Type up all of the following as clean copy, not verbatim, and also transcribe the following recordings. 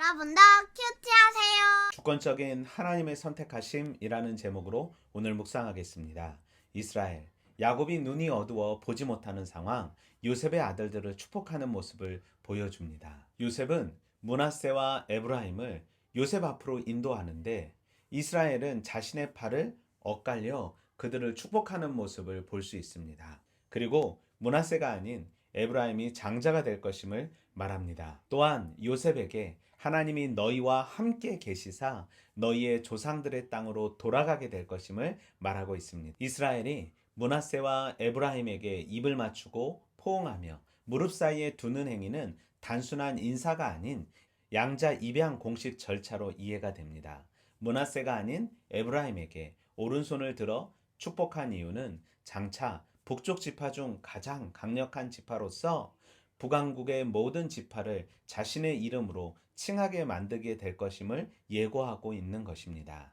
여러분도 큐티하세요. 주권적인 하나님의 선택하심이라는 제목으로 오늘 묵상하겠습니다. 이스라엘, 야곱이 눈이 어두워 보지 못하는 상황, 요셉의 아들들을 축복하는 모습을 보여줍니다. 요셉은 므낫세와 에브라임을 요셉 앞으로 인도하는데 이스라엘은 자신의 팔을 엇갈려 그들을 축복하는 모습을 볼 수 있습니다. 그리고 므낫세가 아닌 에브라임이 장자가 될 것임을 말합니다. 또한 요셉에게 하나님이 너희와 함께 계시사 너희의 조상들의 땅으로 돌아가게 될 것임을 말하고 있습니다. 이스라엘이 므낫세와 에브라임에게 입을 맞추고 포옹하며 무릎 사이에 두는 행위는 단순한 인사가 아닌 양자 입양 공식 절차로 이해가 됩니다. 므낫세가 아닌 에브라임에게 오른손을 들어 축복한 이유는 장차 북쪽 지파 중 가장 강력한 지파로서 북왕국의 모든 지파를 자신의 이름으로 칭하게 만들게 될 것임을 예고하고 있는 것입니다.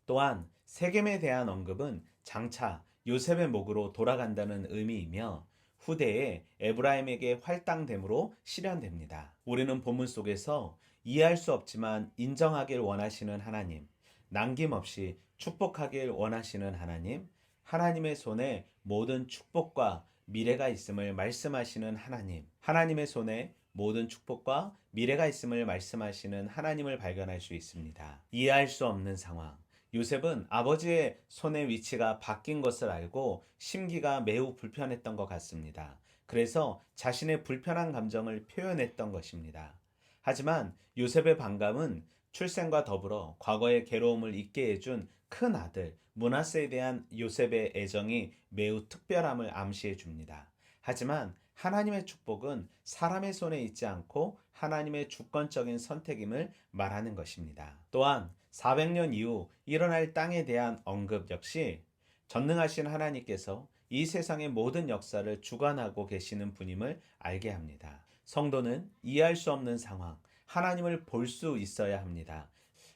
또한 세겜에 대한 언급은 장차 요셉의 목으로 돌아간다는 의미이며 후대에 에브라임에게 할당됨으로 실현됩니다. 우리는 본문 속에서 이해할 수 없지만 인정하길 원하시는 하나님, 남김없이 축복하길 원하시는 하나님, 하나님의 손에 모든 축복과 미래가 있음을 말씀하시는 하나님, 하나님의 손에 모든 축복과 미래가 있음을 말씀하시는 하나님을 발견할 수 있습니다. 이해할 수 없는 상황. 요셉은 아버지의 손의 위치가 바뀐 것을 알고 심기가 매우 불편했던 것 같습니다. 그래서 자신의 불편한 감정을 표현했던 것입니다. 하지만 요셉의 반감은 출생과 더불어 과거의 괴로움을 잊게 해준 큰 아들 므낫세에 대한 요셉의 애정이 매우 특별함을 암시해 줍니다. 하지만 하나님의 축복은 사람의 손에 있지 않고 하나님의 주권적인 선택임을 말하는 것입니다. 또한 400년 이후 일어날 땅에 대한 언급 역시 전능하신 하나님께서 이 세상의 모든 역사를 주관하고 계시는 분임을 알게 합니다. 성도는 이해할 수 없는 상황, 하나님을 볼 수 있어야 합니다.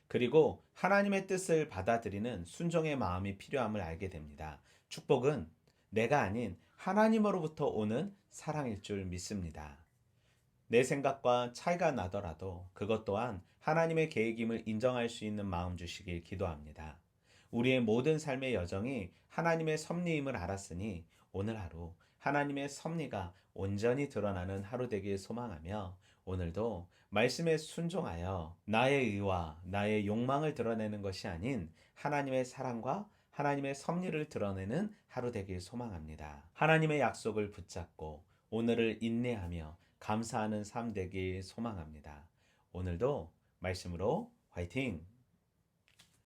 그리고 하나님의 뜻을 받아들이는 순종의 마음이 필요함을 알게 됩니다. 축복은 내가 아닌 하나님으로부터 오는 사랑일 줄 믿습니다. 내 생각과 차이가 나더라도 그것 또한 하나님의 계획임을 인정할 수 있는 마음 주시길 기도합니다. 우리의 모든 삶의 여정이 하나님의 섭리임을 알았으니 오늘 하루 하나님의 섭리가 온전히 드러나는 하루 되길 소망하며 오늘도 말씀에 순종하여 나의 의와 나의 욕망을 드러내는 것이 아닌 하나님의 사랑과 하나님의 섭리를 드러내는 하루 되길 소망합니다. 하나님의 약속을 붙잡고 오늘을 인내하며 감사하는 삶 되길 소망합니다. 오늘도 말씀으로 화이팅!